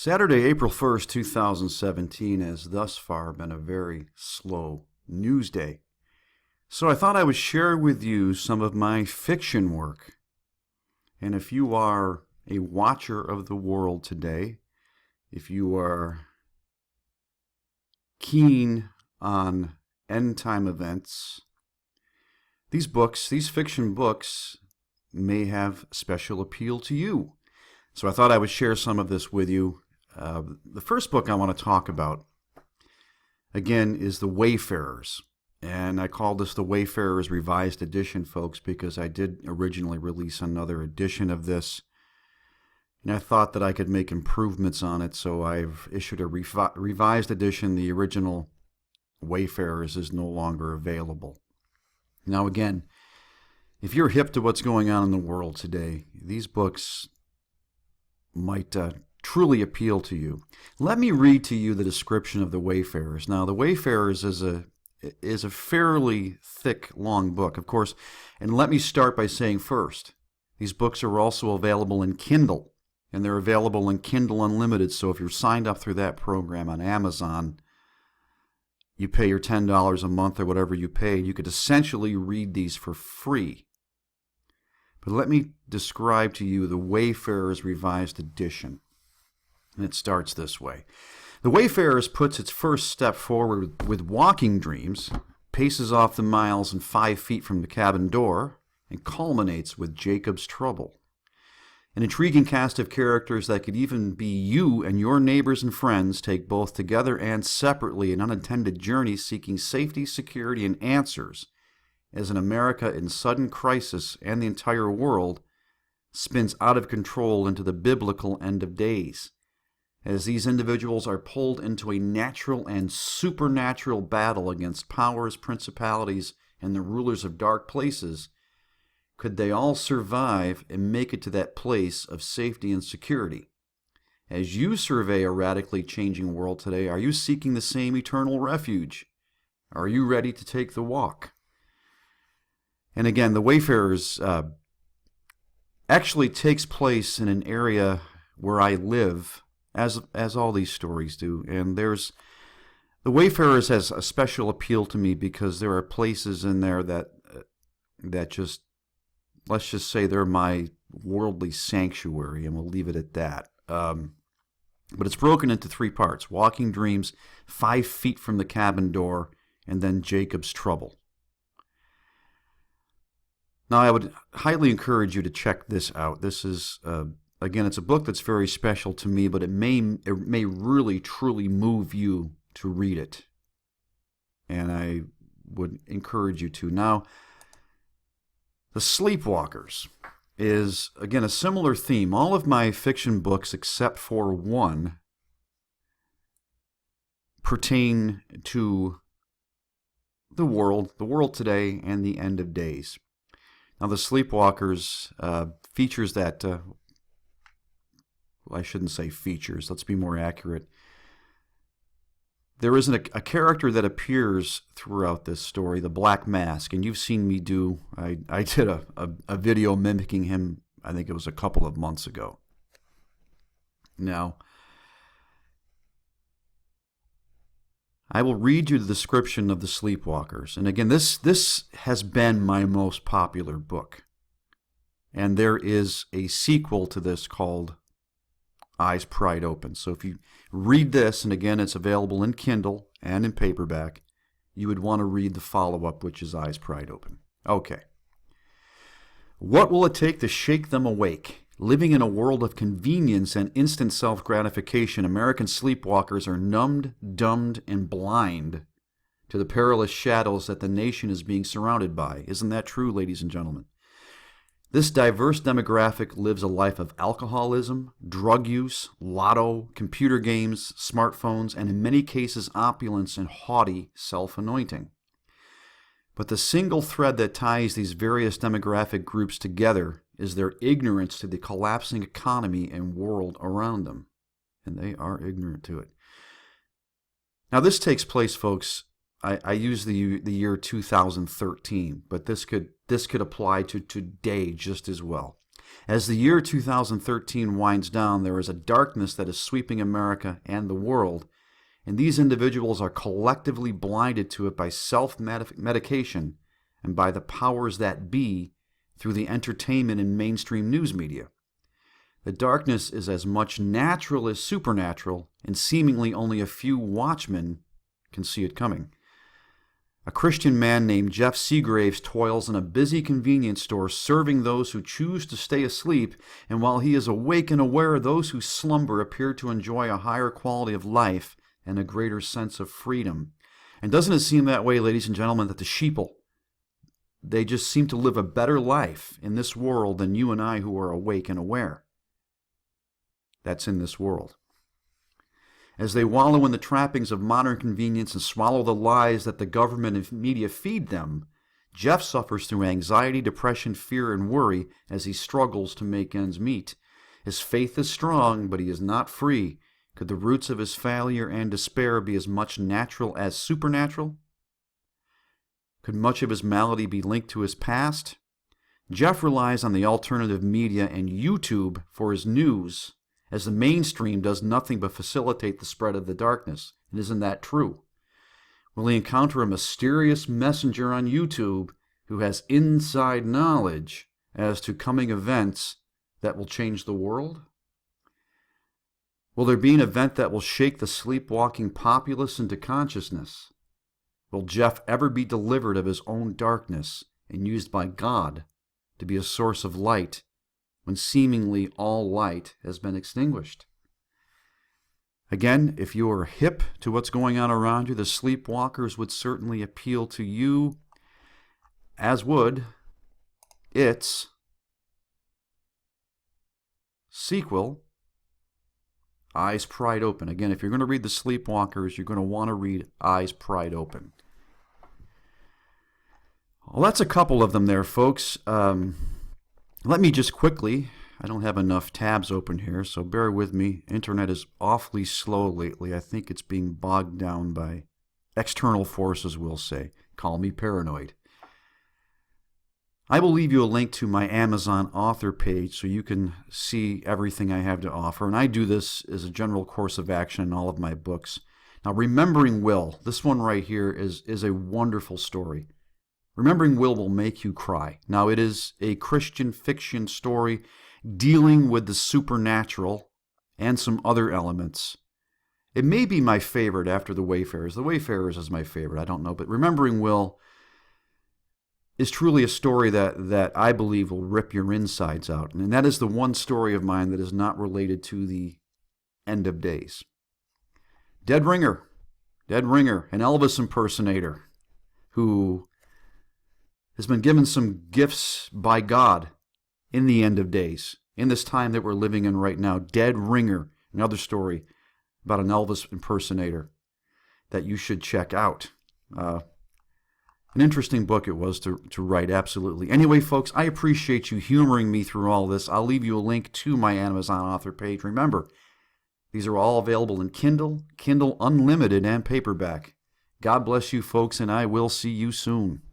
Saturday, April 1st, 2017 has thus far been a very slow news day. So I thought I would share with you some of my fiction work. And if you are a watcher of the world today, if you are keen on end-time events, these fiction books, may have special appeal to you. So I thought I would share some of this with you. The first book I want to talk about, again, is The Wayfarers. And I call this The Wayfarers Revised Edition, folks, because I did originally release another edition of this. And I thought that I could make improvements on it, so I've issued a revised edition. The original Wayfarers is no longer available. Now, again, if you're hip to what's going on in the world today, these books might truly appeal to you. Let me read to you the description of The Wayfarers. Now, The Wayfarers is a fairly thick, long book, of course, and let me start by saying first, these books are also available in Kindle, and they're available in Kindle Unlimited, so if you're signed up through that program on Amazon, you pay your $10 a month or whatever you pay, you could essentially read these for free. But let me describe to you The Wayfarers Revised Edition. And it starts this way. The Wayfarers puts its first step forward with walking dreams, paces off the miles and 5 feet from the cabin door, and culminates with Jacob's Trouble. An intriguing cast of characters that could even be you and your neighbors and friends take both together and separately an unintended journey seeking safety, security, and answers as an America in sudden crisis and the entire world spins out of control into the biblical end of days. As these individuals are pulled into a natural and supernatural battle against powers, principalities, and the rulers of dark places, could they all survive and make it to that place of safety and security? As you survey a radically changing world today, are you seeking the same eternal refuge? Are you ready to take the walk? And again, The Wayfarers actually takes place in an area where I live, as all these stories do. And The Wayfarers has a special appeal to me because there are places in there that just, let's just say they're my worldly sanctuary, and we'll leave it at that. But it's broken into 3 parts: walking dreams, 5 feet from the cabin door, and then Jacob's Trouble. Now, I would highly encourage you to check this out. This is, again, it's a book that's very special to me, but it may really, truly move you to read it. And I would encourage you to. Now, The Sleepwalkers is, again, a similar theme. All of my fiction books, except for one, pertain to the world today, and the end of days. Now, The Sleepwalkers features that, I shouldn't say features, let's be more accurate. There is a character that appears throughout this story, the Black Mask, and you've seen me do, I did a video mimicking him, I think it was a couple of months ago. Now, I will read you the description of The Sleepwalkers. And again, this has been my most popular book. And there is a sequel to this called Eyes Pried Open. So if you read this, and again, it's available in Kindle and in paperback, you would want to read the follow-up, which is Eyes Pried Open. Okay. What will it take to shake them awake? Living in a world of convenience and instant self-gratification, American sleepwalkers are numbed, dumbed, and blind to the perilous shadows that the nation is being surrounded by. Isn't that true, ladies and gentlemen? This diverse demographic lives a life of alcoholism, drug use, lotto, computer games, smartphones, and in many cases opulence and haughty self-anointing. But the single thread that ties these various demographic groups together is their ignorance to the collapsing economy and world around them. And they are ignorant to it. Now, this takes place, folks, I use the year 2013, but this could apply to today just as well. As the year 2013 winds down, there is a darkness that is sweeping America and the world, and these individuals are collectively blinded to it by self-medication and by the powers that be through the entertainment and mainstream news media. The darkness is as much natural as supernatural, and seemingly only a few watchmen can see it coming. A Christian man named Jeff Seagraves toils in a busy convenience store serving those who choose to stay asleep, and while he is awake and aware, those who slumber appear to enjoy a higher quality of life and a greater sense of freedom. And doesn't it seem that way, ladies and gentlemen, that the sheeple, they just seem to live a better life in this world than you and I who are awake and aware? That's in this world. As they wallow in the trappings of modern convenience and swallow the lies that the government and media feed them, Jeff suffers through anxiety, depression, fear, and worry as he struggles to make ends meet. His faith is strong, but he is not free. Could the roots of his failure and despair be as much natural as supernatural? Could much of his malady be linked to his past? Jeff relies on the alternative media and YouTube for his news, as the mainstream does nothing but facilitate the spread of the darkness. And isn't that true? Will he encounter a mysterious messenger on YouTube who has inside knowledge as to coming events that will change the world? Will there be an event that will shake the sleepwalking populace into consciousness? Will Jeff ever be delivered of his own darkness and used by God to be a source of light when seemingly all light has been extinguished? Again, if you are hip to what's going on around you, the sleepwalkers would certainly appeal to you, as would its sequel, Eyes Pried Open. Again, if you're going to read The Sleepwalkers, you're going to want to read Eyes Pried Open. Well, that's a couple of them there, folks. Let me just quickly, I don't have enough tabs open here, so bear with me. Internet is awfully slow lately. I think it's being bogged down by external forces, we'll say. Call me paranoid. I will leave you a link to my Amazon author page so you can see everything I have to offer. And I do this as a general course of action in all of my books. Now, Remembering Will, this one right here is a wonderful story. Remembering Will make you cry. Now, it is a Christian fiction story dealing with the supernatural and some other elements. It may be my favorite after The Wayfarers. The Wayfarers is my favorite, I don't know. But Remembering Will is truly a story that I believe will rip your insides out. And that is the one story of mine that is not related to the end of days. Dead Ringer, an Elvis impersonator who has been given some gifts by God in the end of days, in this time that we're living in right now. Dead Ringer, another story about an Elvis impersonator that you should check out. An interesting book it was to write, absolutely. Anyway, folks, I appreciate you humoring me through all this. I'll leave you a link to my Amazon author page. Remember, these are all available in Kindle, Kindle Unlimited, and paperback. God bless you, folks, and I will see you soon.